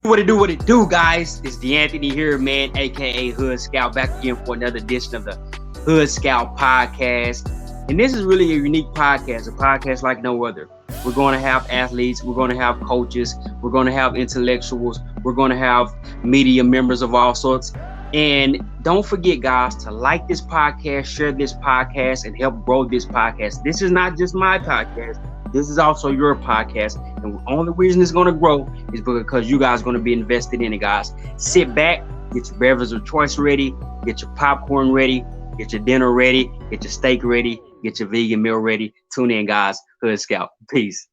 What it do, guys? It's D'Anthony here, man, aka Hood Scout, back again for another edition of the Hood Scout podcast. And this is really a unique podcast, a podcast like no other. We're going to have athletes, we're going to have coaches, we're going to have intellectuals, we're going to have media members of all sorts. And don't forget, guys, to like this podcast, share this podcast, and help grow this podcast. This is not just my podcast. This is also your podcast. And the only reason it's going to grow is because you guys are going to be invested in it, guys. Sit back, get your beverage of choice ready, get your popcorn ready, get your dinner ready, get your steak ready, get your vegan meal ready. Tune in, guys. Hood Scout. Peace.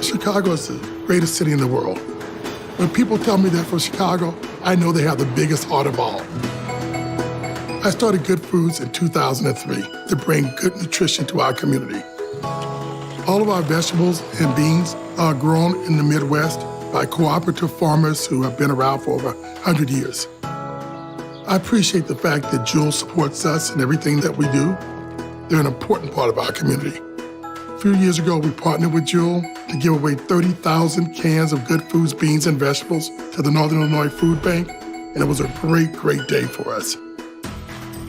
Chicago is the greatest city in the world. When people tell me they're from Chicago, I know they have the biggest heart of all. I started Goode Foods in 2003 to bring good nutrition to our community. All of our vegetables and beans are grown in the Midwest by cooperative farmers who have been around for over 100 years. I appreciate the fact that Jewel supports us in everything that we do. They're an important part of our community. A few years ago, we partnered with Jewel to give away 30,000 cans of Goode Foods beans and vegetables to the Northern Illinois Food Bank, and it was a great, great day for us.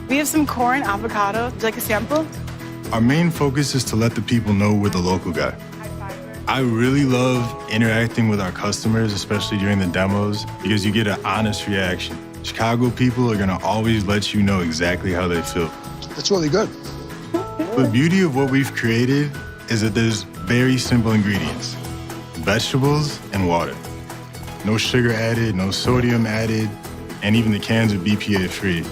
We have some corn, avocado. Would you like a sample? Our main focus is to let the people know we're the local guy. I really love interacting with our customers, especially during the demos, because you get an honest reaction. Chicago people are gonna always let you know exactly how they feel. It's really good. The beauty of what we've created is that there's very simple ingredients: vegetables and water. No sugar added, no sodium added, and even the cans are BPA free.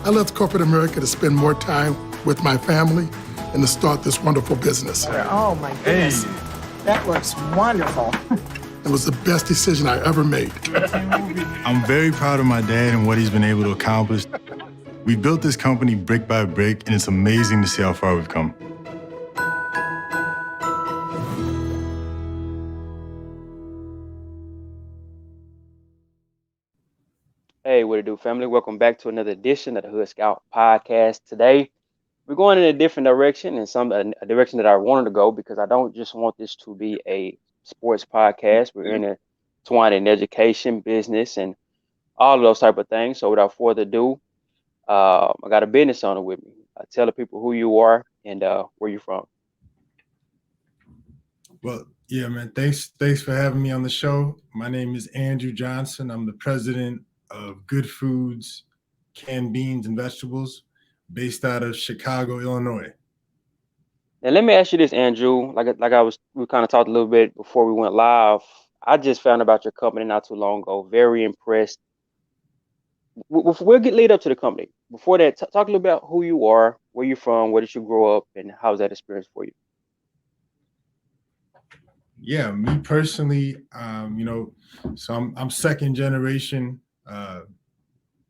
I left corporate America to spend more time with my family and to start this wonderful business. Oh my goodness, that looks wonderful. It was the best decision I ever made. I'm very proud of my dad and what he's been able to accomplish. We built this company brick by brick, and it's amazing to see how far we've come. Hey, what it do, family? Welcome back to another edition of the Hood Scout podcast. Today, we're going in a different direction, and a direction that I wanted to go, because I don't just want this to be a sports podcast. We're intertwined in education, business, and all of those type of things. So without further ado, I got a business owner with me. Tell the people who you are and where you're from. Well, yeah, man, thanks for having me on the show. My name is Andrew Johnson. I'm the president of Goode Foods, canned beans and vegetables, based out of Chicago, Illinois. Now, let me ask you this, Andrew. We kind of talked a little bit before we went live. I just found about your company not too long ago. Very impressed. We'll lead up to the company. Before that, talk a little about who you are, where you're from, where did you grow up, and how's that experience for you? Yeah, me personally, so I'm second generation.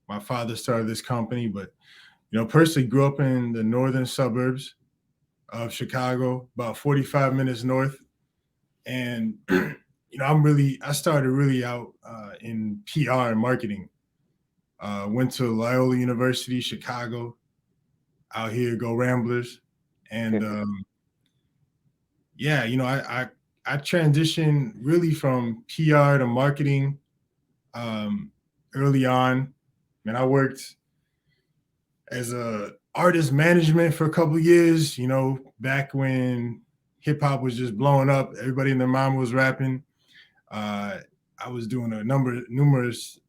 My father started this company, but personally grew up in the northern suburbs of Chicago, about 45 minutes north. And I started really out in PR and marketing. Went to Loyola University, Chicago. Out here, go Ramblers. And I transitioned really from PR to marketing early on. And I worked as a artist management for a couple of years, back when hip hop was just blowing up. Everybody and their mama was rapping. I was doing numerous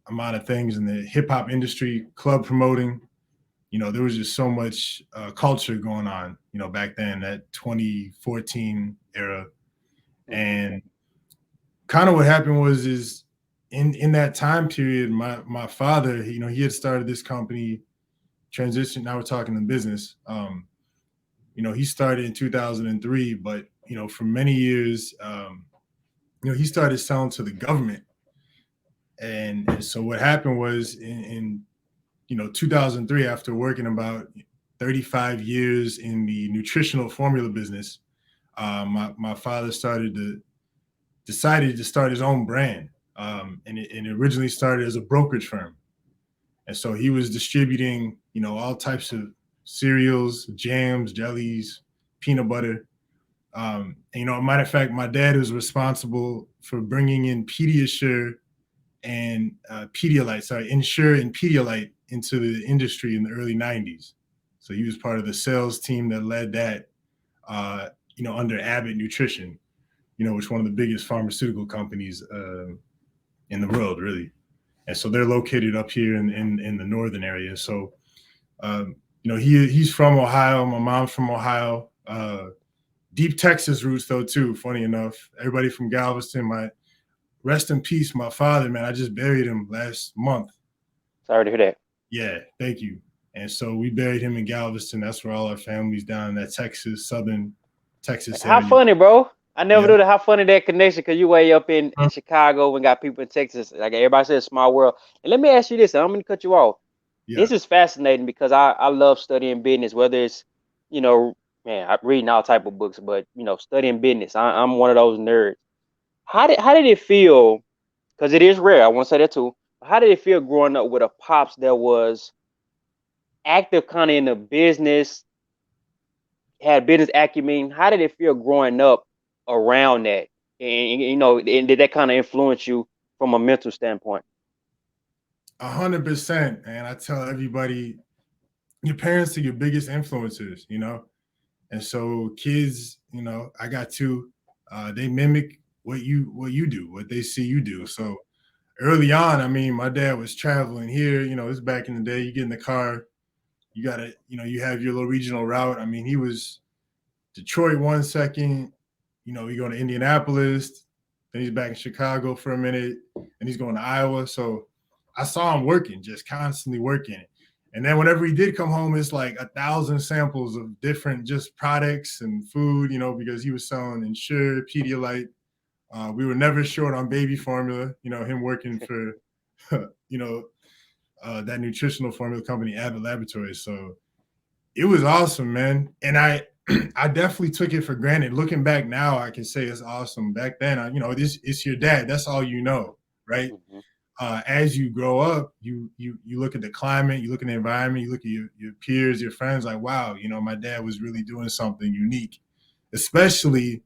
amount of things in the hip hop industry, club promoting. There was just so much culture going on, back then, that 2014 era. And kind of what happened was in that time period, my father, he had started this company, transition. Now we're talking in business. He started in 2003, but for many years, he started selling to the government. And so what happened was in 2003, after working about 35 years in the nutritional formula business, my father decided to start his own brand. And it originally started as a brokerage firm. And so he was distributing, all types of cereals, jams, jellies, peanut butter. Matter of fact, my dad was responsible for bringing in Pediasure and Ensure and Pedialyte into the industry in the early 90s. So he was part of the sales team that led that, under Abbott Nutrition, which is one of the biggest pharmaceutical companies in the world, really. And so they're located up here in the northern area. So, he's from Ohio. My mom's from Ohio. Deep Texas roots, though, too, funny enough. Everybody from Galveston. Rest in peace, my father, man. I just buried him last month. Sorry to hear that. Yeah, thank you. And so we buried him in Galveston. That's where all our family's down in that southern Texas area. How funny, bro. I never knew that. How funny that connection, because you way up in Chicago and got people in Texas. Like everybody says, small world. And let me ask you this. I'm going to cut you off. Yeah. This is fascinating because I love studying business, whether it's, I'm reading all type of books, but, studying business. I'm one of those nerds. How did it feel? Because it is rare. I want to say that too. How did it feel growing up with a pops that was active kind of in the business, had business acumen? How did it feel growing up around that? And did that kind of influence you from a mental standpoint? 100%. And I tell everybody, your parents are your biggest influencers, And so kids, I got two, they mimic what you do, what they see you do. So early on, I mean, my dad was traveling here, it's back in the day. You get in the car, you gotta, you have your little regional route. I mean, he was Detroit 1 second, you go to Indianapolis, then he's back in Chicago for a minute, and he's going to Iowa. So I saw him working, just constantly working. And then whenever he did come home, it's like 1,000 samples of different just products and food, because he was selling Ensure, Pedialyte. We were never short on baby formula, him working for, that nutritional formula company, Abbott Laboratories. So it was awesome, man. And I definitely took it for granted. Looking back now, I can say it's awesome. Back then, it's your dad. That's all you know, right? Mm-hmm. As you grow up, you look at the climate, you look at the environment, you look at your peers, your friends, like, wow, my dad was really doing something unique, especially,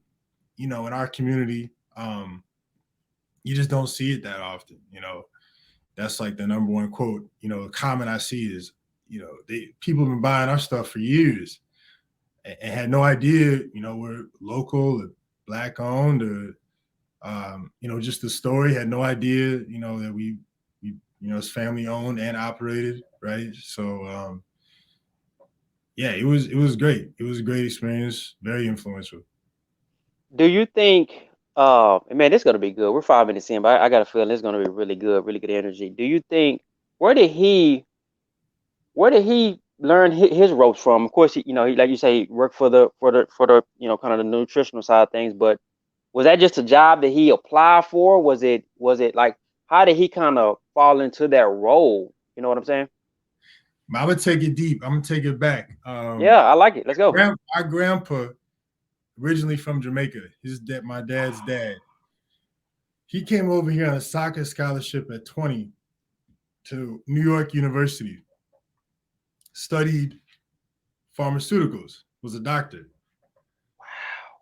in our community. You just don't see it that often, That's like the number one quote, a comment I see is, people have been buying our stuff for years and had no idea, we're local or Black owned or, just the story, had no idea, that we it's family owned and operated. Right. So, it was great. It was a great experience. Very influential. Do you think, man, this is going to be good. We're 5 minutes in, but I got a feeling it's going to be really good energy. Do you think, where did he learn his ropes from? Of course, he, like you say, he worked for the, kind of the nutritional side of things, but was that just a job that he applied for? Was it like, how did he kind of fall into that role? You know what I'm saying? I'm going to take it deep. I'm going to take it back. Yeah, I like it. Let's go. My grandpa, originally from Jamaica, my dad's dad, he came over here on a soccer scholarship at 20 to New York University, studied pharmaceuticals, was a doctor.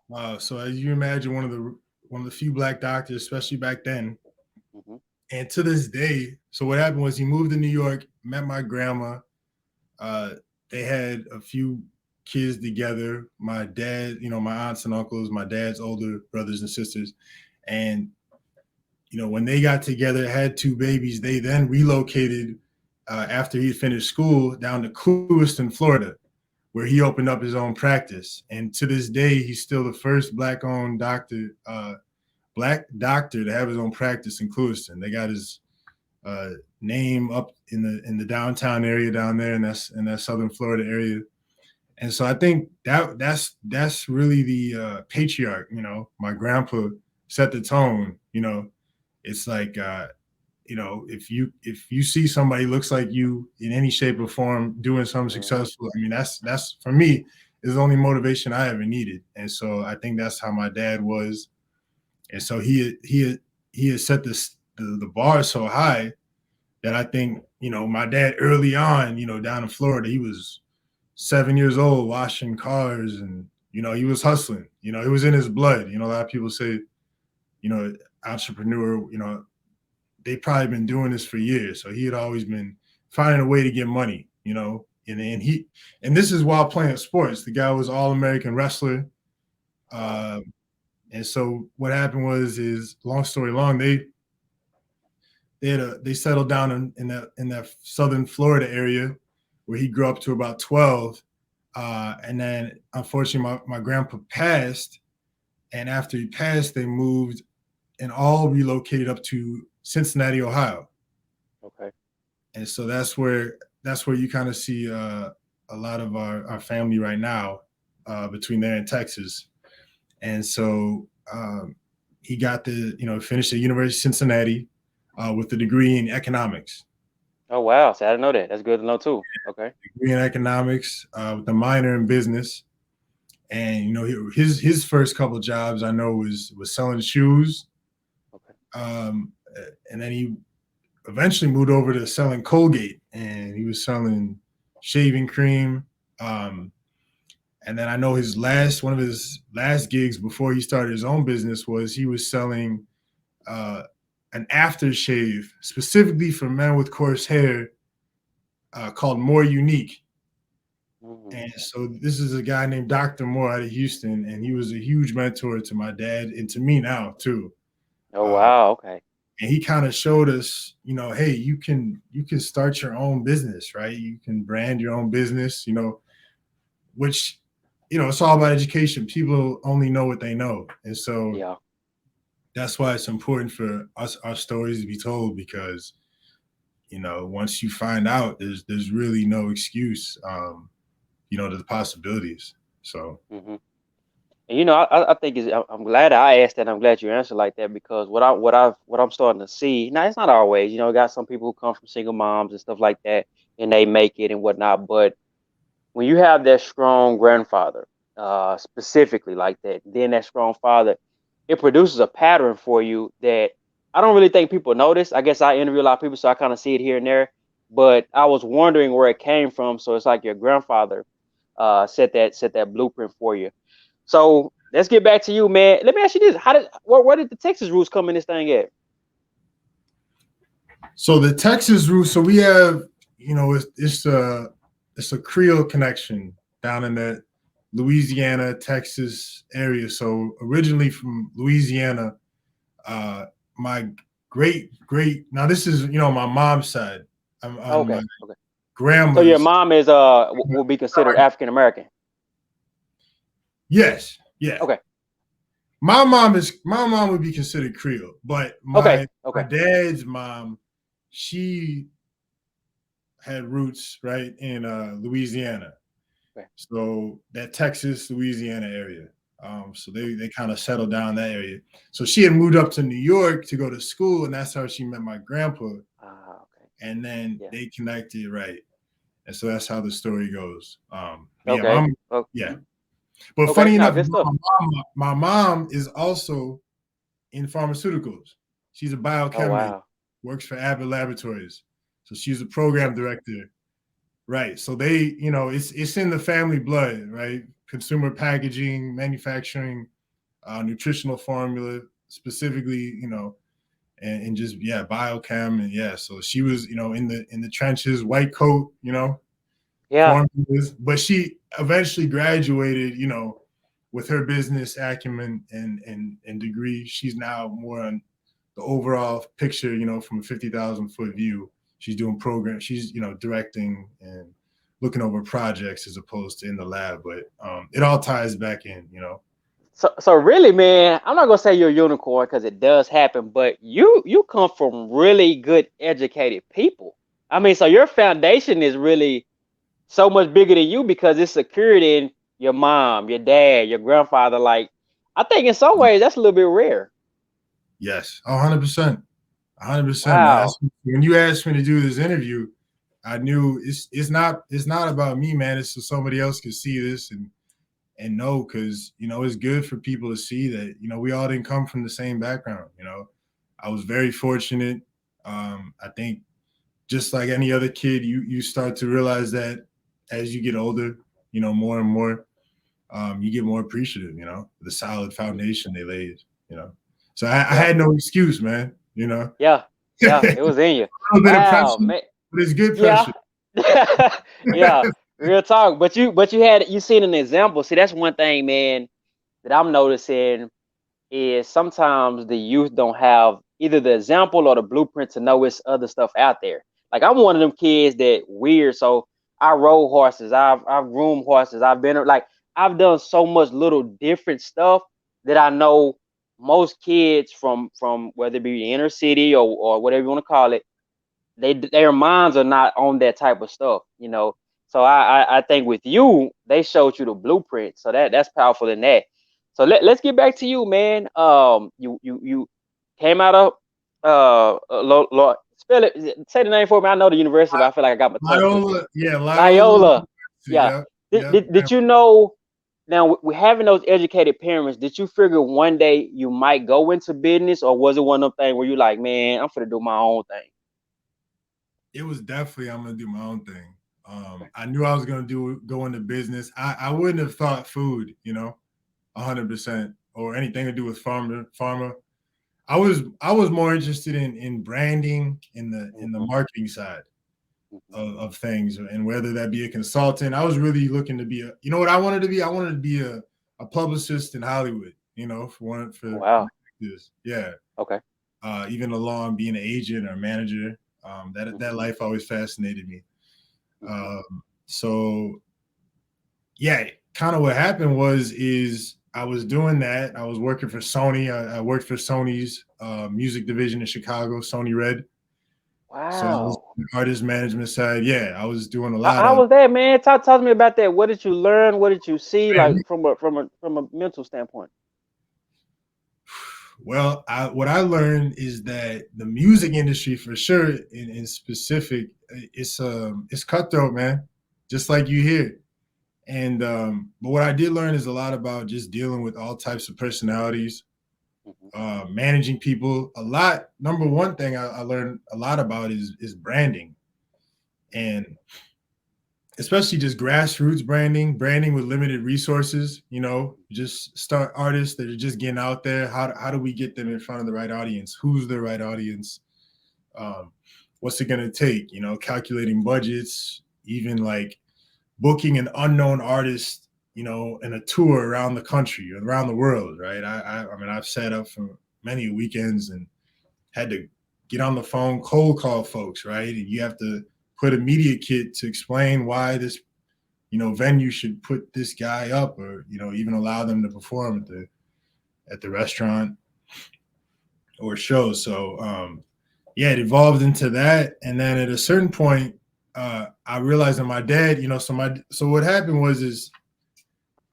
Wow. So as you imagine, one of the few Black doctors, especially back then. Mm-hmm. And to this day, so what happened was he moved to New York, met my grandma. They had a few kids together. My dad, my aunts and uncles, my dad's older brothers and sisters. And, when they got together, had 2 babies, they then relocated after he finished school down to Clewiston, Florida, where he opened up his own practice. And to this day, he's still the first Black-owned Black doctor to have his own practice in Clewiston. They got his name up in the downtown area down there, and that's in that southern Florida area. And so I think that's really the patriarch. My grandpa set the tone. It's like if you see somebody looks like you in any shape or form doing something successful, I mean that's for me is the only motivation I ever needed. And so I think that's how my dad was. And so he had set the bar so high that I think, my dad early on, down in Florida, he was 7 years old washing cars, and he was hustling. It was in his blood. A lot of people say, entrepreneur, they probably been doing this for years. So he had always been finding a way to get money, and this is while playing sports. The guy was All-American wrestler. And so what happened is long story long, they settled down in that southern Florida area where he grew up to about 12. And then unfortunately my grandpa passed. And after he passed, they moved and all relocated up to Cincinnati, Ohio. Okay. And so that's where you kind of see a lot of our family right now, between there and Texas. And so he got finished at University of Cincinnati with a degree in economics. Oh, wow. So I didn't know that. That's good to know too. Okay. Degree in economics with a minor in business. And, his first couple of jobs I know was selling shoes. Okay. And then he eventually moved over to selling Colgate, and he was selling shaving cream. And then I know one of his last gigs before he started his own business was he was selling an aftershave specifically for men with coarse hair called More Unique. Mm-hmm. And so this is a guy named Dr. Moore out of Houston, and he was a huge mentor to my dad and to me now too. Oh, wow. Okay. And he kind of showed us, hey, you can start your own business, right? You can brand your own business, which, it's all about education. People only know what they know. And so Yeah. that's why it's important for our stories to be told, because, once you find out, there's really no excuse, to the possibilities. So. Mm-hmm. And I think I'm glad I asked that. I'm glad you answered like that, because what I'm starting to see now, it's not always, got some people who come from single moms and stuff like that, and they make it and whatnot. But when you have that strong grandfather, specifically like that, then that strong father, it produces a pattern for you that I don't really think people notice. I guess I interview a lot of people, so I kind of see it here and there. But I was wondering where it came from. So it's like your grandfather set that blueprint for you. So let's get back to you, man. Let me ask you this: where did the Texas roots come in this thing at? So the Texas roots. So we have, it's a Creole connection down in that Louisiana, Texas area. So originally from Louisiana, my great now this is my mom's side. Okay. Grandma's. So your mom is will be considered African American. Yes. Yeah. Okay. My mom would be considered Creole, but my dad's mom, she had roots right in Louisiana. Okay. So that Texas, Louisiana area. So they kind of settled down that area. So she had moved up to New York to go to school, and that's how she met my grandpa. Okay. And then they connected, right? And so that's how the story goes. Okay. Yeah. But funny enough, my mom is also in pharmaceuticals. She's a biochemist, works for Abbott Laboratories. So she's a program director. Right. So they, it's in the family blood, right? Consumer packaging, manufacturing, nutritional formula, specifically, and just biochem, and so she was, in the trenches, white coat, formulas, but she eventually graduated, with her business acumen and degree. She's now more on the overall picture, from a 50,000 foot view. She's doing programs. She's, directing and looking over projects as opposed to in the lab. But it all ties back in, So really, man, I'm not gonna say you're a unicorn because it does happen, but you come from really good, educated people. I mean, so your foundation is really so much bigger than you because it's secured in your mom, your dad, your grandfather. Like, I think in some ways that's a little bit rare. Yes, 100%. 100%. Wow. Man. When you asked me to do this interview, I knew it's not about me, man. It's so somebody else can see this and know, because it's good for people to see that we all didn't come from the same background. I was very fortunate. I think just like any other kid, you start to realize that as you get older, more and more, you get more appreciative, the solid foundation they laid, So I had no excuse, man, Yeah, yeah, it A was in you. little bit of Wow, pressure, man. but it's good Yeah. pressure. Yeah, real talk. But you seen an example. See, that's one thing, man, that I'm noticing is sometimes the youth don't have either the example or the blueprint to know it's other stuff out there. Like I'm one of them kids that weird. So I rode horses, I've groomed horses, I've done so much little different stuff that I know most kids from whether it be the inner city or whatever you want to call it, their minds are not on that type of stuff. So I think with you, they showed you the blueprint. So that's powerful in that. So let's get back to you, man. You came out of spell it, say the name for me. I know the university, but I feel like I got my tongue twisted. Loyola, yeah, Loyola. Loyola. Yeah. Yep, Did, yep. did, did you know now with having those educated parents, did you figure one day you might go into business, or was it one of them things where you like, man, I'm gonna do my own thing? It was definitely I'm gonna do my own thing. I knew I was gonna go into business. I wouldn't have thought food, 100%, or anything to do with pharma. I was more interested in branding in the marketing side of things, and whether that be a consultant. I was really looking to be what I wanted to be. I wanted to be a publicist in Hollywood. Wow. This, yeah. Okay. Even along being an agent or manager. That life always fascinated me. So yeah, kind of what happened is I was doing that. I was working for Sony. I worked for Sony's music division in Chicago, Sony Red. So I was Wow. on the artist management side. Yeah, I was doing a lot How of. was that, man? Talk to me about that. What did you learn? What did you see, Man, like from a mental standpoint? well, what I learned is that the music industry, for sure, in specific, it's cutthroat, man. Just like you hear. And but what I did learn is a lot about just dealing with all types of personalities, managing people. A lot. Number one thing I learned a lot about is branding, and especially just grassroots branding with limited resources. Just start artists that are just getting out there. How do we get them in front of the right audience? Who's the right audience? What's it gonna take? Calculating budgets, even like booking an unknown artist, in a tour around the country or around the world, right? I mean, I've sat up for many weekends and had to get on the phone, cold call folks, right? And you have to put a media kit to explain why this, venue should put this guy up, or even allow them to perform at the restaurant or show. So yeah, it evolved into that, and then at a certain point, I realized that my dad, so what happened is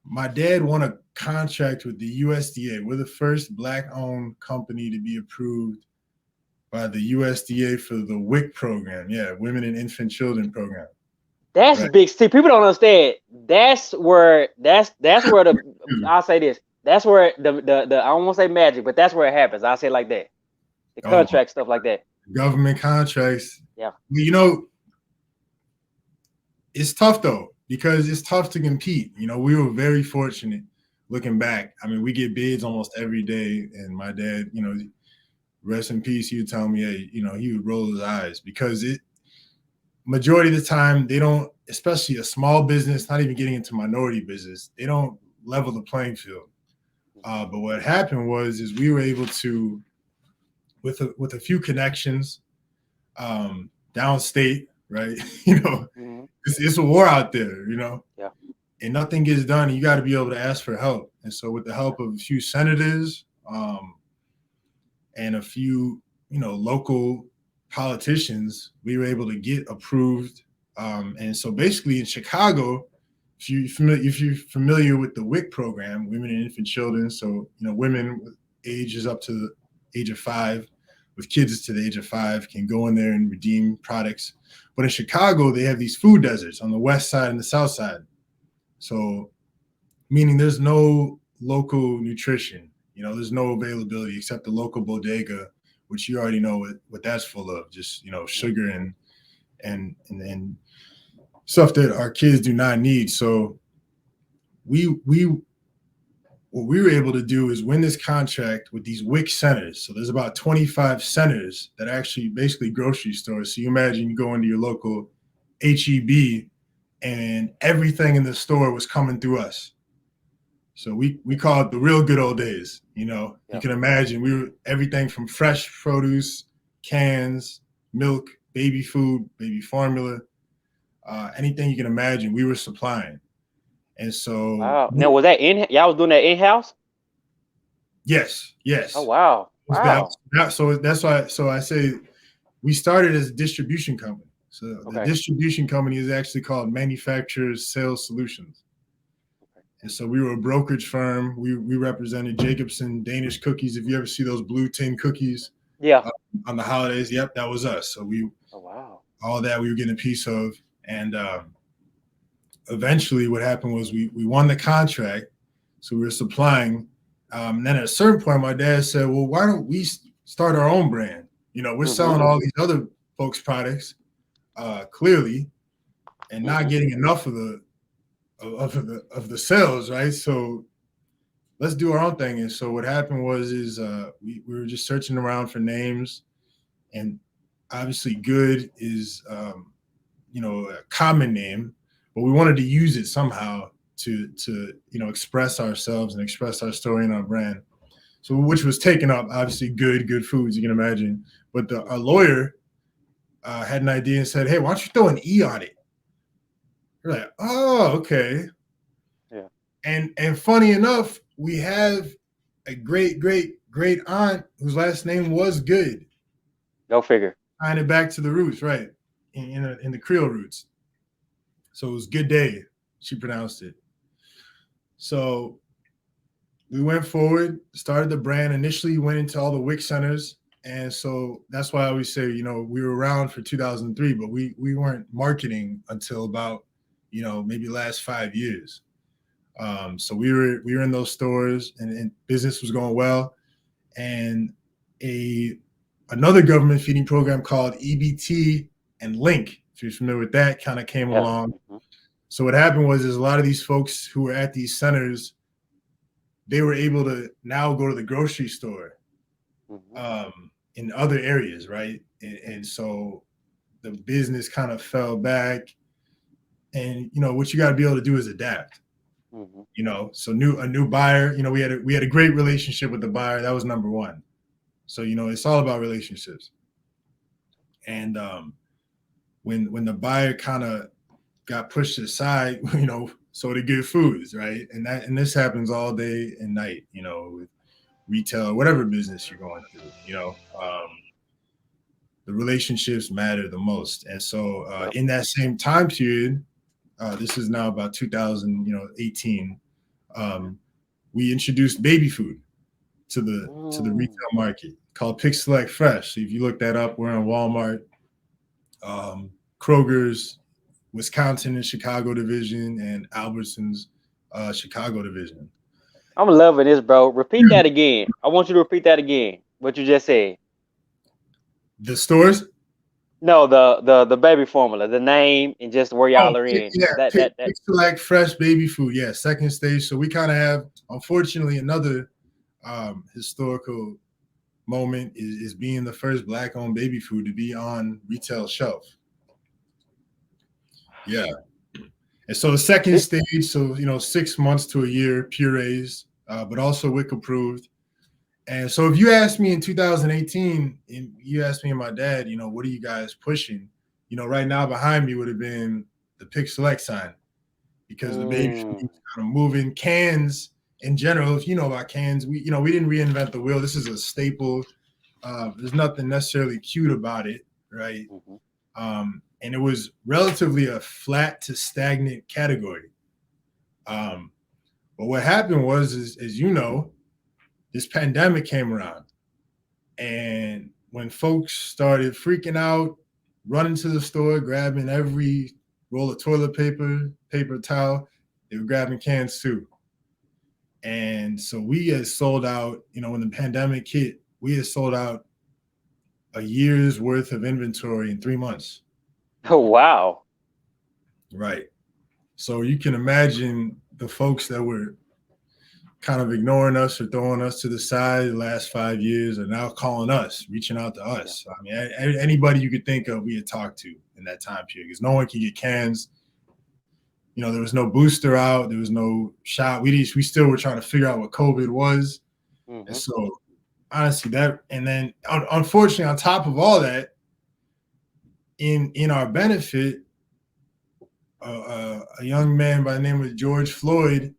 my dad won a contract with the USDA. We're the first Black-owned company to be approved by the USDA for the WIC program. Yeah, Women and Infant Children program. That's right. big. See, people don't understand. That's where the I'll say this. That's where the I don't want to say magic, but that's where it happens. I'll say it like that. The contract stuff like that. Government contracts. Yeah. It's tough though, because it's tough to compete. We were very fortunate looking back. I mean, we get bids almost every day, and my dad, rest in peace, he would tell me, hey, he would roll his eyes, because majority of the time they don't, especially a small business, not even getting into minority business, they don't level the playing field. But what happened is we were able to, with a few connections, downstate, right? It's a war out there, Yeah. And nothing gets done. You got to be able to ask for help. And so with the help of a few senators, and a few, local politicians, we were able to get approved. And so basically in Chicago, if you're familiar with the WIC program, Women and Infant Children, so women with ages up to the age of 5, with kids to the age of 5, can go in there and redeem products. But in Chicago, they have these food deserts on the west side and the south side. So meaning there's no local nutrition, there's no availability except the local bodega, which you already know what that's full of, just, sugar and stuff that our kids do not need. So what we were able to do is win this contract with these WIC centers. So there's about 25 centers that are actually basically grocery stores. So you imagine you go into your local HEB and everything in the store was coming through us. So we call it the real good old days. You know, you can imagine we were everything from fresh produce, cans, milk, baby food, baby formula, anything you can imagine, we were supplying. And so, wow. Now, was that y'all was doing that in house? yes. Oh, wow. Wow. So that's why. So I say we started as a distribution company. So the distribution company is actually called Manufacturers Sales Solutions. And so we were a brokerage firm. We represented Jacobson Danish cookies. If you ever see those blue tin cookies, on the holidays, yep, that was us. So all that we were getting a piece of. And eventually, what happened was we won the contract. So we were supplying. And then at a certain point, my dad said, "Well, why don't we start our own brand? You know, we're selling all these other folks' products, clearly, and not getting enough of the sales, right? So let's do our own thing." And so what happened was we were just searching around for names, and obviously Goode is a common name, but we wanted to use it somehow to express ourselves and express our story and our brand. So which was taken up, obviously Goode Foods, you can imagine. But our lawyer had an idea and said, "Hey, why don't you throw an E on it?" We're like, "Oh, okay." Yeah. And funny enough, we have a great aunt whose last name was Goode. Go figure. Tying it back to the roots, right? In the Creole roots. So it was Good Day, she pronounced it. So we went forward, started the brand. Initially went into all the WIC centers. And so that's why I always say, we were around for 2003, but we weren't marketing until about, maybe last 5 years. So we were in those stores and business was going well. And another government feeding program called EBT and Link, if you're familiar with that, kind of came along. So what happened was a lot of these folks who were at these centers, they were able to now go to the grocery store in other areas, right? And so the business kind of fell back. And what you got to be able to do is adapt. So a new buyer. We had a great relationship with the buyer. That was number one. So it's all about relationships. And when the buyer kind of got pushed aside, so did Goode Foods, right? And this happens all day and night, with retail or whatever business you're going through. The relationships matter the most. And so in that same time period, this is now about 2018, we introduced baby food to the retail market called Pick Select Fresh. So if you look that up, we're on Walmart, Kroger's Wisconsin and Chicago division, and Albertson's Chicago division. I'm loving this, bro. Repeat that again. I want you to repeat that again. What you just said. The stores? No, the baby formula, the name, and just where y'all are in. Yeah, Pick Select Fresh baby food. Yeah, second stage. So we kind of have, unfortunately, another historical moment is being the first Black-owned baby food to be on retail shelf. Yeah. And so the second stage, so 6 months to a year, purees, but also WIC approved. And so if you asked me in 2018, and you asked me and my dad, what are you guys pushing? Right now behind me would have been the Pick Select sign, because the baby food was kind of moving. Cans in general, if you know about cans, we didn't reinvent the wheel. This is a staple. There's nothing necessarily cute about it, right? And it was relatively a flat to stagnant category. But what happened was, as this pandemic came around. And when folks started freaking out, running to the store, grabbing every roll of toilet paper towel, they were grabbing cans too. And so we had sold out, when the pandemic hit, we had sold out a year's worth of inventory in 3 months. Oh, wow. Right. So you can imagine the folks that were kind of ignoring us or throwing us to the side the last 5 years are now calling us, reaching out to us. I mean, anybody you could think of, we had talked to in that time period, because no one could get cans. You know, there was no booster out, there was no shot. We still were trying to figure out what COVID was. And so honestly, that, and then unfortunately, on top of all that, in our benefit, a young man by the name of George Floyd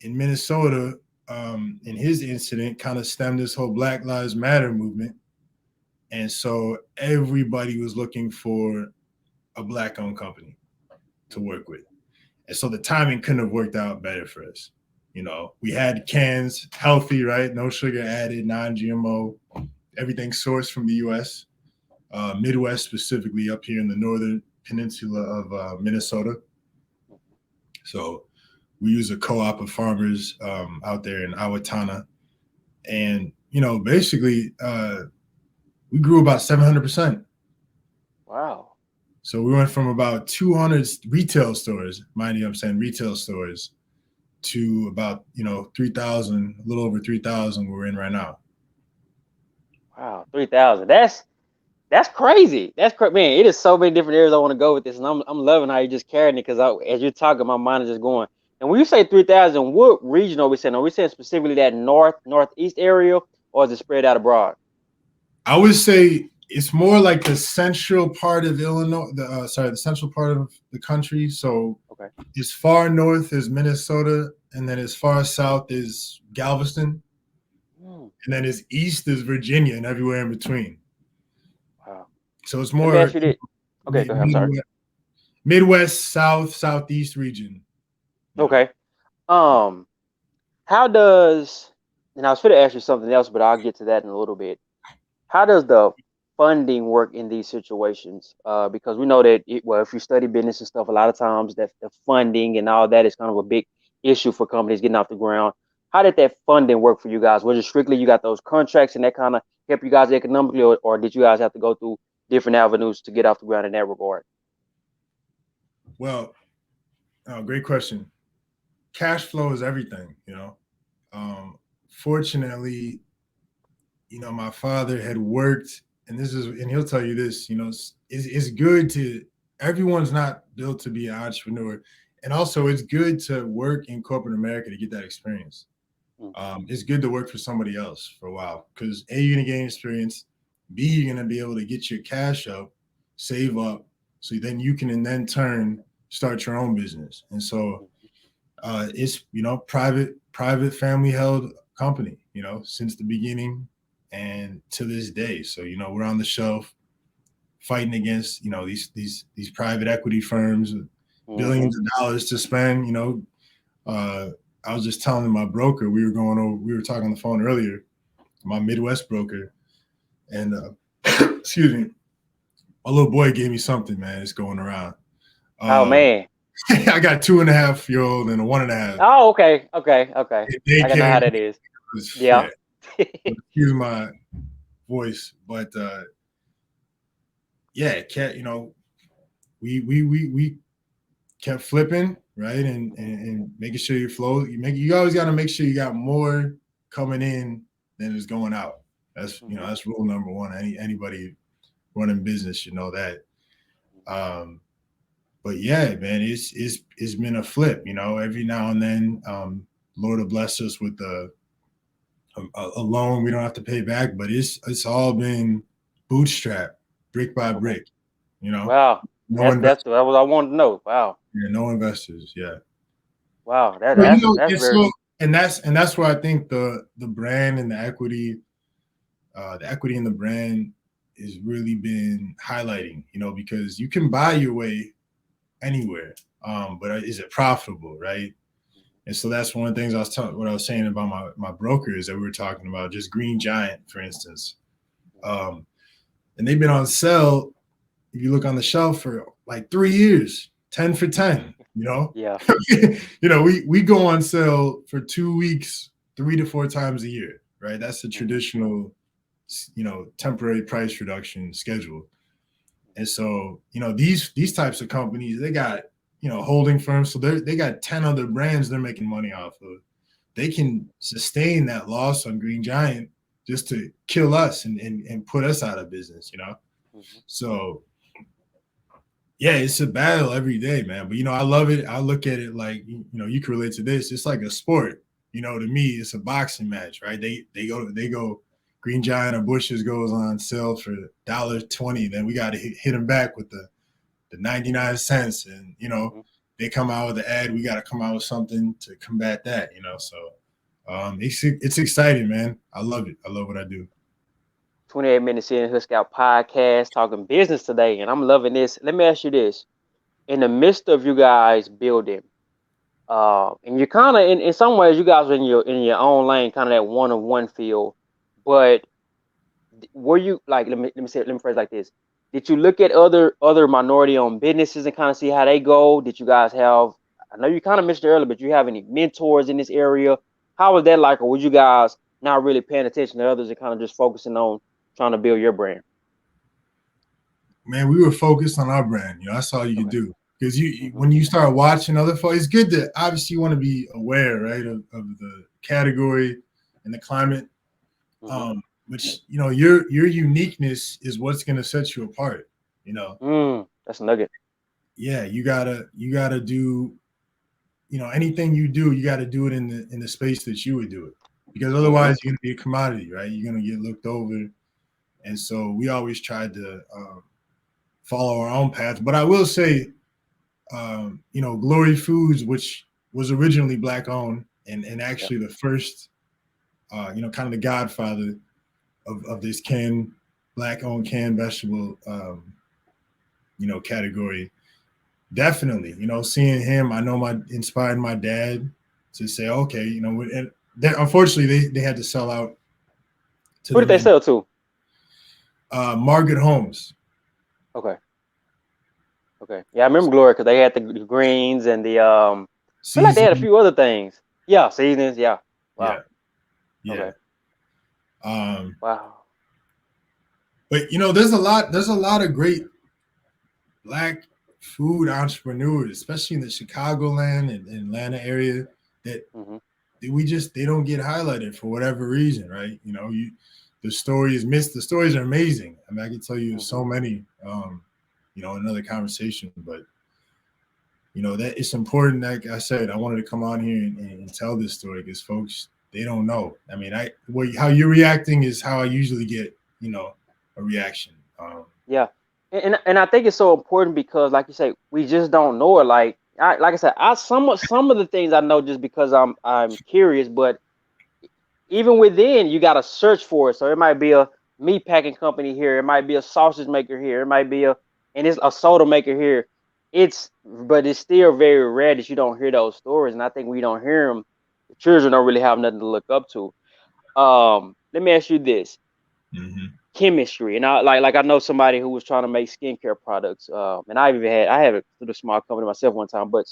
in Minnesota, in his incident, kind of stemmed this whole Black Lives Matter movement. And so everybody was looking for a Black-owned company to work with. And so the timing couldn't have worked out better for us. You know, we had cans, healthy, right? No sugar added, non-GMO, everything sourced from the U.S., Midwest specifically, up here in the northern peninsula of Minnesota. So we use a co-op of farmers out there in Owatonna. And, you know, basically, we grew about 700%. Wow. So we went from about 200 retail stores, mind you, I'm saying retail stores, to about, 3,000, a little over 3,000 we're in right now. Wow, 3,000. That's crazy. Man, it is so many different areas I want to go with this, and I'm loving how you're just carrying it, because as you're talking, my mind is just going. And when you say 3,000, what region are we saying? Are we saying specifically that northeast area, or is it spread out abroad? I would say it's more like the central part of Illinois, the central part of the country. So as far north as Minnesota, and then as far south as Galveston, and then as east as Virginia, and everywhere in between. Wow. So it's more go ahead. I'm sorry. Midwest, southeast region. Okay. How does, and I was going to ask you something else, but I'll get to that in a little bit. How does the funding work in these situations? Because we know that, if you study business and stuff, a lot of times that the funding and all that is kind of a big issue for companies getting off the ground. How did that funding work for you guys? Was it strictly you got those contracts and that kind of help you guys economically, or did you guys have to go through different avenues to get off the ground in that regard? Well, great question. Cash flow is everything, Fortunately, my father had worked, and he'll tell you this, it's good to, everyone's not built to be an entrepreneur. And also it's good to work in corporate America to get that experience. It's good to work for somebody else for a while, because A, you're going to gain experience. B, you're going to be able to get your cash up, save up, so then you can in then turn start your own business. And so it's, private family held company, since the beginning and to this day. So, we're on the shelf fighting against, these private equity firms with billions of dollars to spend. I was just telling my broker, we were talking on the phone earlier, my Midwest broker, and excuse me, my little boy gave me something, man. It's going around. Oh man. I got 2.5-year-old and a 1.5. Oh, okay. I gotta know how that is. Yeah. Excuse my voice, but we kept flipping, right, and making sure your flow. You always got to make sure you got more coming in than is going out. That's that's rule number one. Anybody running business should know that. But yeah, man, it's been a flip. Every now and then, Lord will bless us with a loan we don't have to pay back, but it's all been bootstrap, brick by brick. Wow, that's what I wanted to know. Wow. Yeah, no investors. Yeah. Wow, that's very. And that's where I think the brand and the equity in the brand has really been highlighting. Because you can buy your way anywhere, but is it profitable, right? And so that's one of the things what I was saying about my broker is that we were talking about just Green Giant, for instance, and they've been on sale. If you look on the shelf for like 3 years, 10 for 10. Yeah. We go on sale for 2 weeks, 3 to 4 times a year, right? That's the traditional, temporary price reduction schedule. And so, these types of companies, they got holding firm. So they got 10 other brands they're making money off of. They can sustain that loss on Green Giant just to kill us and put us out of business, So yeah, it's a battle every day, man. But I love it. I look at it like, you can relate to this. It's like a sport. To me, it's a boxing match, right? They go Green Giant or Bush's goes on sale for $1.20. Then we got to hit them back with the 99 cents. And, they come out with the ad. We got to come out with something to combat that, So it's exciting, man. I love it. I love what I do. 28 minutes here in Hood Scout podcast, talking business today, and I'm loving this. Let me ask you this. In the midst of you guys building, and you're kind of in some ways you guys are in your own lane, kind of that one-on-one feel, but were you like, let me phrase it like this. Did you look at other minority-owned businesses and kind of see how they go? Did you guys have, I know you kind of mentioned it earlier, but do you have any mentors in this area? How was that like, or were you guys not really paying attention to others and kind of just focusing on trying to build your brand? Man, we were focused on our brand. That's all you could do. Because when you start watching other folks, it's good to obviously you want to be aware, right, of the category and the climate. But your uniqueness is what's going to set you apart. That's a nugget. Yeah, you gotta do. Anything you do, you got to do it in the space that you would do it. Because otherwise, you're going to be a commodity, right? You're going to get looked over. And so we always tried to follow our own path. But I will say, Goode Foods, which was originally Black owned and actually the first, kind of the godfather of this Black owned canned vegetable, category. Definitely, seeing him, I know inspired my dad to say, okay, and unfortunately they had to sell out. Who did they sell to? Margaret Holmes. Okay. Yeah, I remember Glory because they had the greens and the I feel like they had a few other things. Yeah, seasonings. Yeah. Wow. Yeah. Okay. Wow. But there's a lot of great Black food entrepreneurs, especially in the Chicagoland and Atlanta area, that they don't get highlighted for whatever reason, right? The story is missed. The stories are amazing. I mean, I can tell you so many, another conversation, but that it's important. Like I said, I wanted to come on here and tell this story because folks, they don't know. I mean, how you're reacting is how I usually get, a reaction. Yeah. And I think it's so important because, like you say, we just don't know it. Like I said, some of the things I know just because I'm curious, but even within, you got to search for it. So it might be a meat packing company here, it might be a sausage maker here, it might be and it's a soda maker here. But it's still very rare that you don't hear those stories, and I think we don't hear them. The children don't really have nothing to look up to. Let me ask you this. Chemistry, and I know somebody who was trying to make skincare products, and I have a little small company myself one time, but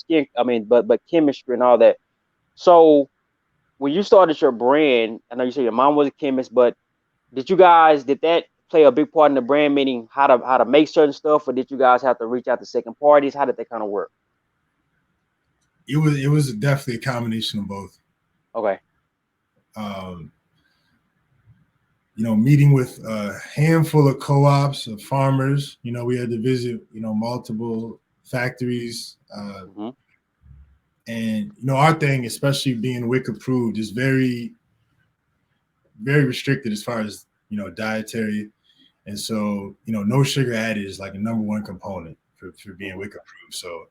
but chemistry and all that. So when you started your brand, I know you said your mom was a chemist, but did that play a big part in the brand, meaning how to make certain stuff, or did you guys have to reach out to second parties? How did that kind of work? It was definitely a combination of both. Okay. Meeting with a handful of co-ops of farmers. We had to visit, multiple factories. And, our thing, especially being WIC approved, is very, very restricted as far as, dietary. And so, no sugar added is like a number one component for being WIC approved. So,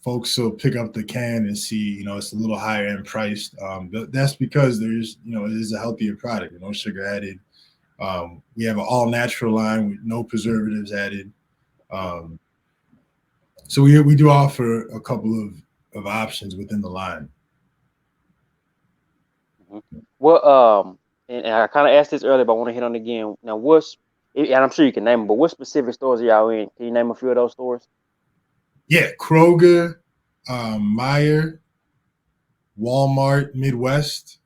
folks will pick up the can and see, it's a little higher end priced. But that's because there's, it is a healthier product, no sugar added. We have an all natural line with no preservatives added. So we do offer a couple of options within the line. Well, and I kind of asked this earlier, but I want to hit on it again. Now, and I'm sure you can name them, but what specific stores are y'all in? Can you name a few of those stores? Yeah, Kroger, Meijer, Walmart, Midwest,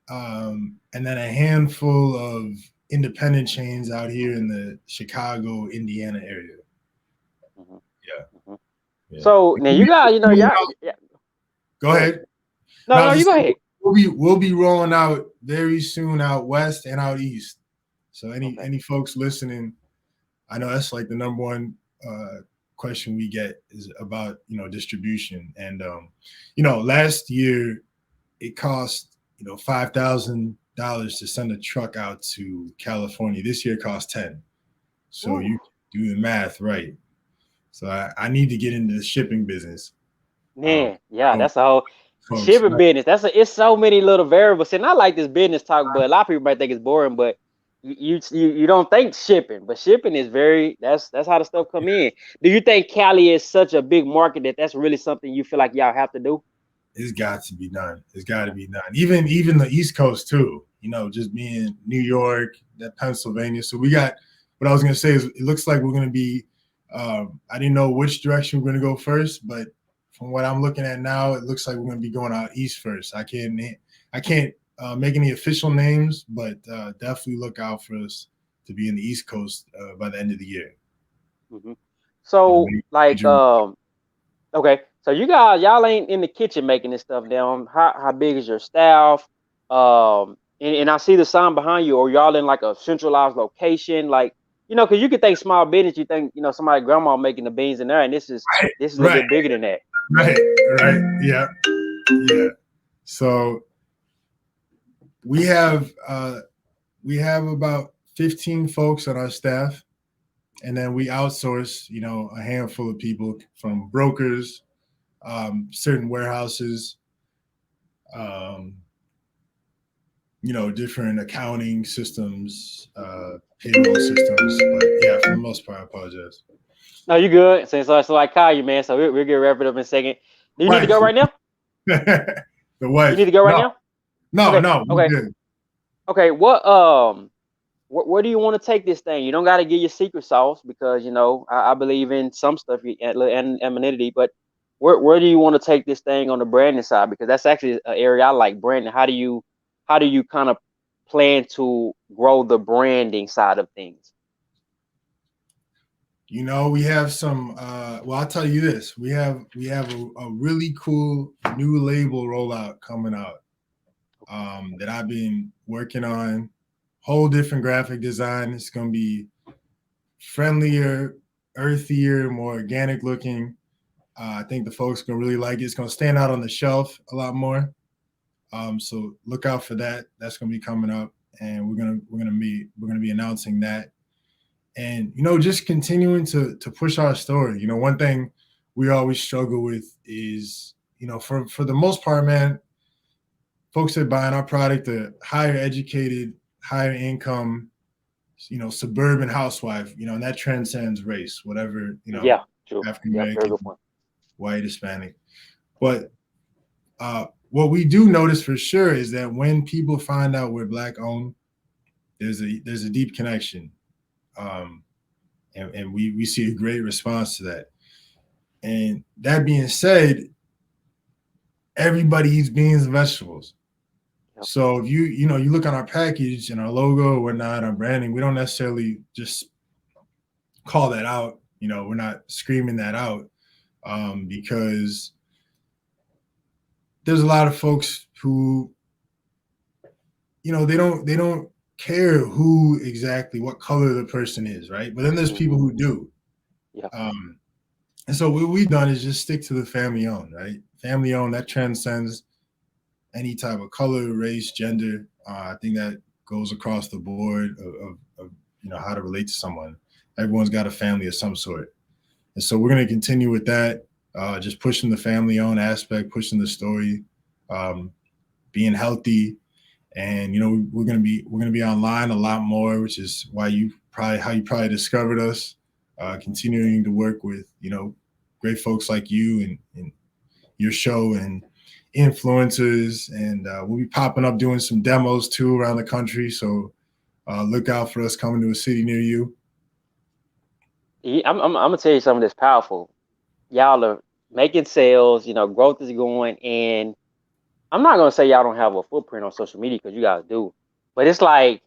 and then a handful of independent chains out here in the Chicago, Indiana area. Yeah. So now you got, yeah. Go ahead. No, you go ahead. We'll be rolling out very soon out west and out east. So Okay. any folks listening, I know that's like the number one question we get is about distribution. And last year it cost $5,000 to send a truck out to California. This year it cost 10. So you do the math right. So I need to get into the shipping business. Man, yeah, So that's a whole folks, shipping business. It's so many little variables. And I like this business talk, but a lot of people might think it's boring, but you don't think shipping, but shipping is that's how the stuff come in. Do you think Cali is such a big market that that's really something you feel like y'all have to do? it's got to be done. It's got to be done. Even the East Coast too. Just being New York, that Pennsylvania. So we got. What I was going to say is, it looks like we're going to be. I didn't know which direction we're going to go first, but from what I'm looking at now, it looks like we're going to be going out east first. I can't make any official names, but definitely look out for us to be in the East Coast by the end of the year. Hmm. So like Major- okay, so y'all ain't in the kitchen making this stuff down. How big is your staff? And I see the sign behind you, or y'all in like a centralized location, like because you could think small business, you think somebody grandma making the beans in there, and this is a little right, bit bigger than that. right, yeah. So we have about 15 folks on our staff, and then we outsource a handful of people from brokers, certain warehouses, different accounting systems, payroll systems. But yeah, for the most part, I apologize. No, you good. So I call you, man. So we'll get wrap it up in a second. Do you need to Wife. go right now? The You need wife. to go right No, now? no, Okay, no. We're okay, good. okay. Where do you want to take this thing? You don't got to get your secret sauce because I believe in some stuff and anonymity, but where do you want to take this thing on the branding side? Because that's actually an area I like branding. How do you kind of plan to grow the branding side of things? We have some. Well, I'll tell you this: we have a really cool new label rollout coming out that I've been working on. Whole different graphic design. It's going to be friendlier, earthier, more organic looking. I think the folks gonna really like it. It's gonna stand out on the shelf a lot more. So look out for that. That's gonna be coming up, and we're gonna be announcing that. And just continuing to push our story. One thing we always struggle with is for the most part, man, folks that buying our product are higher educated, higher income, suburban housewife, and that transcends race, whatever, Yeah, true. African Yeah, very American, good point. white, Hispanic. But what we do notice for sure is that when people find out we're Black owned, there's a deep connection. And we see a great response to that. And that being said, everybody eats beans and vegetables. Yep. So if you look on our package and our logo or whatnot, our branding, we don't necessarily just call that out. We're not screaming that out because there's a lot of folks who, they don't care who exactly what color the person is, right? But then there's people who do. Yeah. And so what we've done is just stick to the family owned, right? Family owned, that transcends any type of color, race, gender. I think that goes across the board of how to relate to someone. Everyone's got a family of some sort. And so we're going to continue with that, just pushing the family owned aspect, pushing the story, being healthy. And we're gonna be online a lot more, which is how you probably discovered us. Continuing to work with great folks like you and your show and influencers, and we'll be popping up doing some demos too around the country. So look out for us coming to a city near you. I'm gonna tell you something that's powerful. Y'all are making sales. Growth is going, and I'm not gonna say y'all don't have a footprint on social media because you guys do, but it's like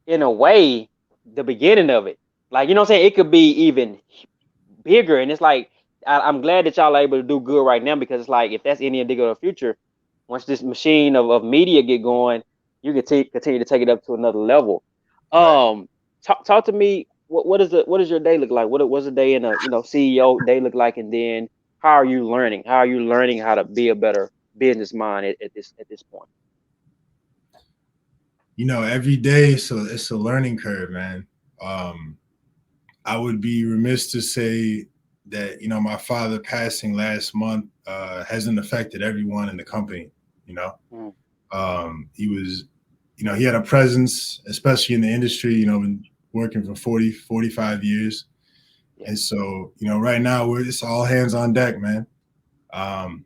in a way the beginning of it. Like what I'm saying, it could be even bigger, and it's like I'm glad that y'all are able to do good right now, because it's like, if that's any indicator of the future, once this machine of media get going, you can continue to take it up to another level. Right. Talk to me. What does your day look like? What's a day in a CEO day look like? And then how are you learning? How are you learning how to be a better business mind at this point? Every day, so it's a learning curve, man. Um, I would be remiss to say that my father passing last month hasn't affected everyone in the company. You know, Mm, he was, he had a presence, especially in the industry. Been working for 45 years, yeah. and so right now it's all hands on deck, man. Um,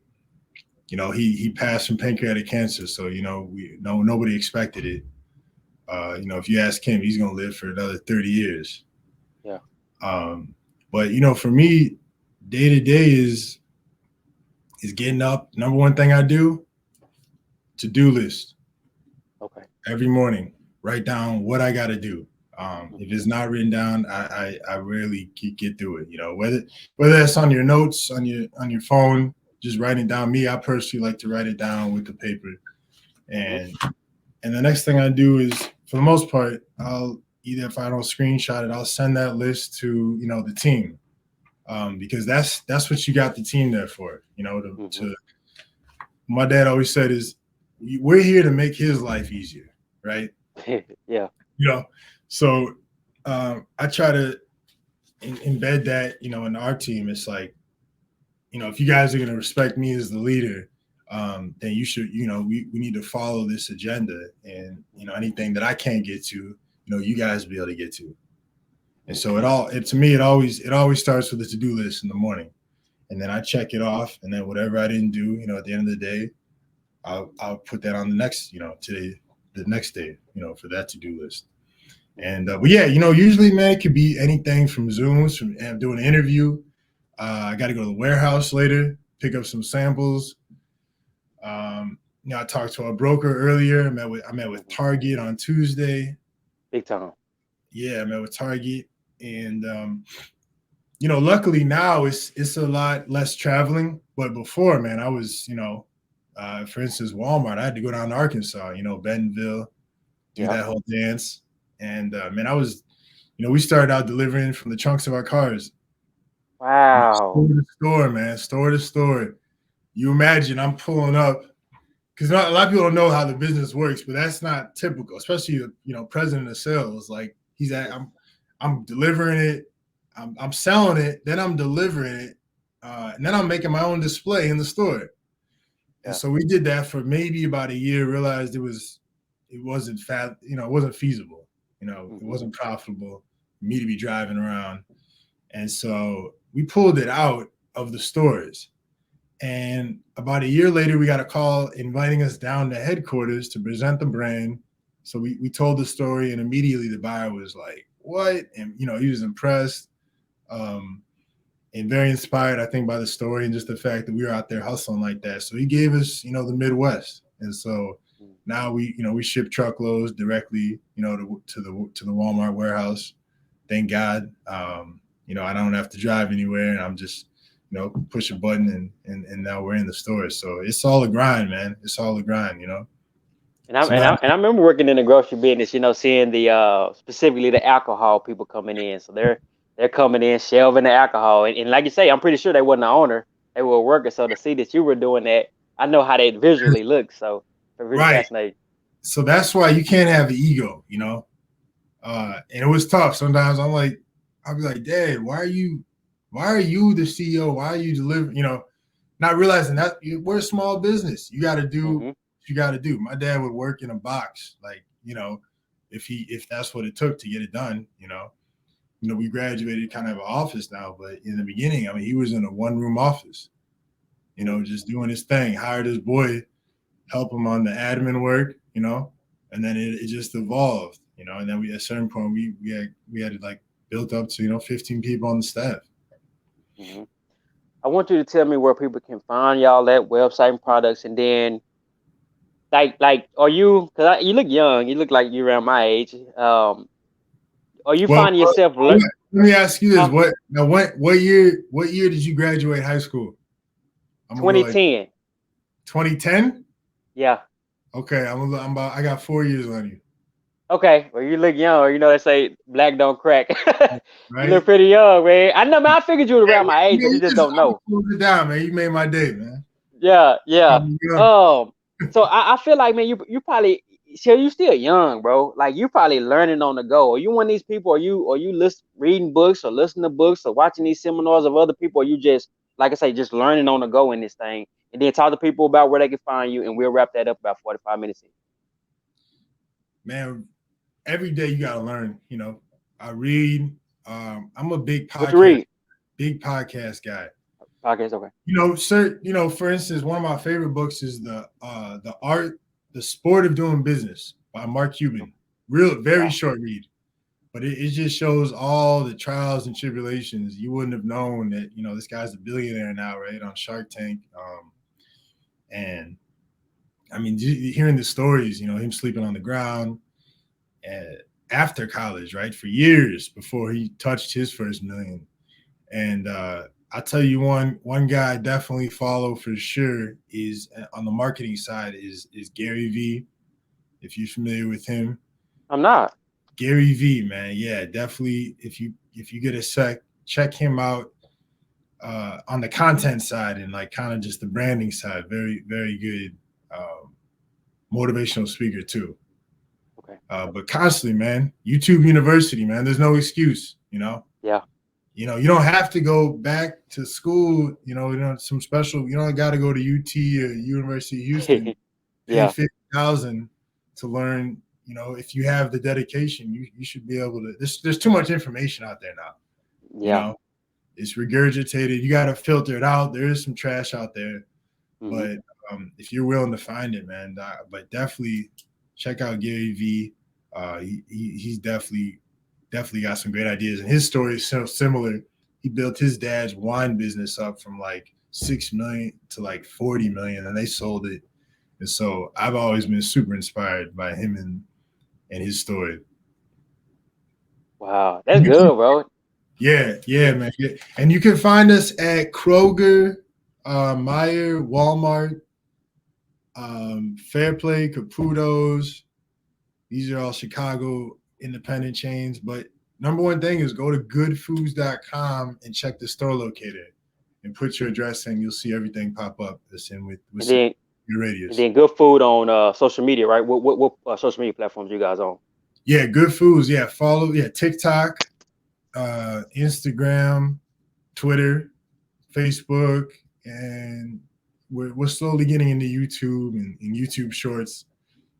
he passed from pancreatic cancer, so nobody expected it. If you ask him, he's gonna live for another 30 years. Yeah. Um, but for me, day to day is getting up. Number one thing I do, to-do list Okay. every morning. Write down what I got to do. If Mhm. it's not written down, I rarely get through it. Whether that's on your notes on your phone, just writing down. Me, I personally like to write it down with the paper. Mhm. And the next thing I do is, for the most part, I'll either, if I don't screenshot it, I'll send that list to the team, because that's what you got the team there for. Mhm. To My dad always said is, we're here to make his life easier, right? Yeah. You know, so I try to embed that in our team. It's like, if you guys are going to respect me as the leader, then you should, we need to follow this agenda, and anything that I can't get to, you guys be able to get to. And so to me, it always starts with the to-do list in the morning, and then I check it off, and then whatever I didn't do, at the end of the day, I'll put that on the next, today, the next day, for that to-do list. And but yeah, usually, man, it could be anything from Zooms, from doing an interview. I got to go to the warehouse later, pick up some samples. I talked to our broker earlier. I met with Mhm. Target on Tuesday. Big time. Yeah, I met with Target, and luckily now it's a lot less traveling. But before, man, I was, for instance, Walmart. I had to go down to Arkansas, Bentonville, do Yeah. that whole dance, and man, I was, we started out delivering from the trunks of our cars, store Wow. to store, man, store to store. You imagine I'm pulling up, because a lot of people don't know how the business works, but that's not typical, especially president of sales. Like, I'm delivering it, I'm selling it, then I'm delivering it, and then I'm making my own display in the store. And Yeah. so we did that for maybe about a year. Realized it wasn't it wasn't feasible. It Mhm. wasn't profitable for me to be driving around. And so we pulled it out of the stores. And about a year later, we got a call inviting us down to headquarters to present the brand. So we told the story, and immediately the buyer was like, "What?" And he was impressed, um, and very inspired, I think, by the story and just the fact that we were out there hustling like that. So he gave us, the Midwest, and so Mhm. now we ship truckloads directly, to the Walmart warehouse. Thank God, I don't have to drive anywhere, and I'm just push a button, and now we're in the store. So it's all a grind, man. It's all a grind. And I So and now, I and I remember working in the grocery business, seeing the specifically the alcohol people coming in. So they're coming in shelving the alcohol, and like you say, I'm pretty sure they wasn't the owner; they were a worker. So to see that you were doing that, I know how they visually look. So it's really right. fascinating. So that's why you can't have the ego. And it was tough. Sometimes I'll be like, Dad, why are you the CEO? Why are you delivering? Not realizing that we're a small business. You got to do Hmm. what you got to do. My dad would work in a box, like, if that's what it took to get it done. We graduated kind of an office now, but in the beginning, I mean, he was in a one-room office, just doing his thing. Hired his boy, help him on the admin work, and then it just evolved, and then at a certain point we had like built up to 15 people on the staff. Hmm. I want you to tell me where people can find y'all at website and products, and then like are you? Because you look young, you look like you're around my age. Are you Well, finding yourself? Let me ask you this: what year did you graduate high school? 2010. 2010. Yeah. Okay, I got 4 years on you. Okay, well, you look young. You know they say black don't crack. Right? You look pretty young, man. I know, man. I figured you were around my age, but you just don't know. Close it down, man. You made my day, man. Yeah. Yeah. So I feel like, man, you probably, so you still young, bro. Like you probably learning on the go. Are you one of these people? Are you reading books or listening to books or watching these seminars of other people? Or you just, like I say, just learning on the go in this thing, and then talk to people about where they can find you, and we'll wrap that up about 45 minutes in. Man, every day you gotta learn. You know, I read. I'm a big What you read? big podcast guy. Podcast, okay. You know, sir. You know, for instance, one of my favorite books is the Sport of Doing Business by Mark Cuban. Very short read, but it just shows all the trials and tribulations. You wouldn't have known that. You know, this guy's a billionaire now, right, on Shark Tank. And I mean, hearing the stories, you know, him sleeping on the ground after college, right, for years before he touched his first million. And I'll tell you one guy I definitely follow for sure is on the marketing side is Gary V. If you're familiar with him. I'm not. Gary V, man. Yeah, definitely. If you get a sec, check him out on the content side and like kind of just the branding side. Very, very good motivational speaker too. Okay. But constantly, man, YouTube University, man, there's no excuse, you know? Yeah. You know, you don't have to go back to school, you know, some special, you don't got to go to UT or University of Houston, yeah. pay $50,000 to learn, you know, if you have the dedication, you should be able to, there's too much information out there now. Yeah. You know, it's regurgitated. You got to filter it out. There is some trash out there, but if you're willing to find it, man, but definitely check out Gary V. He's definitely got some great ideas, and his story is so similar. He built his dad's wine business up from like 6 million to like 40 million, and they sold it. And so I've always been super inspired by him and his story. Wow, that's good, bro. Yeah, man. Yeah. And you can find us at Kroger, Meijer, Walmart, Fairplay, Caputo's. These are all Chicago independent chains. But number one thing is go to goodefoods.com and check the store locator and put your address in. You'll see everything pop up that's in with your radius. And then Good Food on social media, right? What social media platforms you guys on? Yeah, Good Foods. Yeah, follow. Yeah, TikTok, Instagram, Twitter, Facebook, and we're slowly getting into YouTube and YouTube Shorts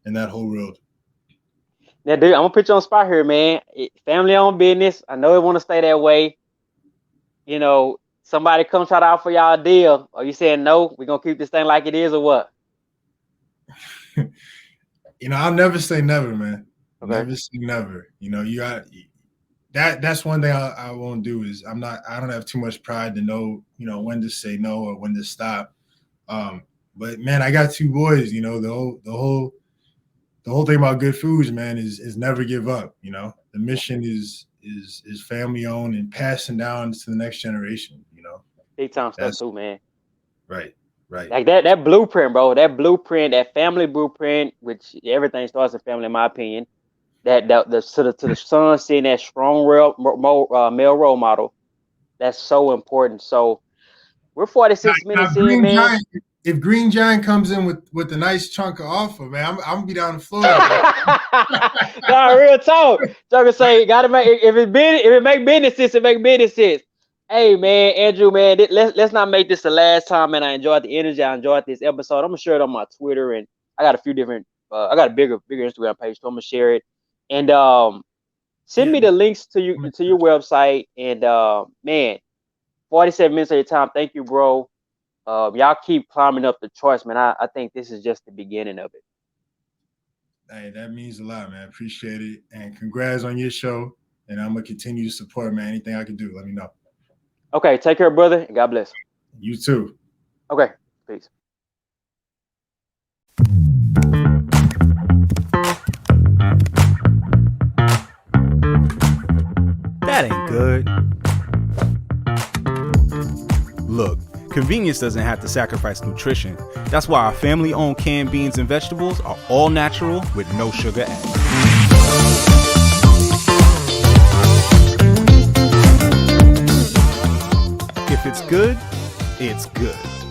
and that whole world. Now, dude, I'm gonna put you on the spot here, man. Family-owned business. I know it want to stay that way. You know, somebody come try to offer y'all a deal. Are you saying no? We're gonna keep this thing like it is, or what? You know, I'll never say never, man. Okay. Never say never. You know, you got that's one thing I won't do is I don't have too much pride to know, you know, when to say no or when to stop. But man, I got 2 boys, you know, the whole thing about Good Foods, man, is never give up. You know, the mission is family owned and passing down to the next generation, you know. Big time stuff too, man. Right. Like that blueprint, bro. That family blueprint, which everything starts in family, in my opinion. That the to the son seeing that strong male role model, that's so important. So we're 46 minutes in, man. Giant, if Green Giant comes in with a nice chunk of offer, man, I'm gonna be down the floor. No, real talk. Joker say, gotta make if it make business sense, it make business sense. Hey man, Andrew, man, let's not make this the last time, man. I enjoyed the energy. I enjoyed this episode. I'm gonna share it on my Twitter, and I got a few different. I got a bigger Instagram page, so I'm gonna share it. And send me the links to your website. And man, 47 minutes of your time. Thank you, bro. Y'all keep climbing up the charts, man. I think this is just the beginning of it. Hey, that means a lot, man. Appreciate it. And congrats on your show. And I'm gonna continue to support, man. Anything I can do, let me know. Okay, take care, brother, and God bless. You too. Okay, peace. That ain't good. good? Look, convenience doesn't have to sacrifice nutrition. That's why our family-owned canned beans and vegetables are all natural with no sugar added. If it's good, it's good.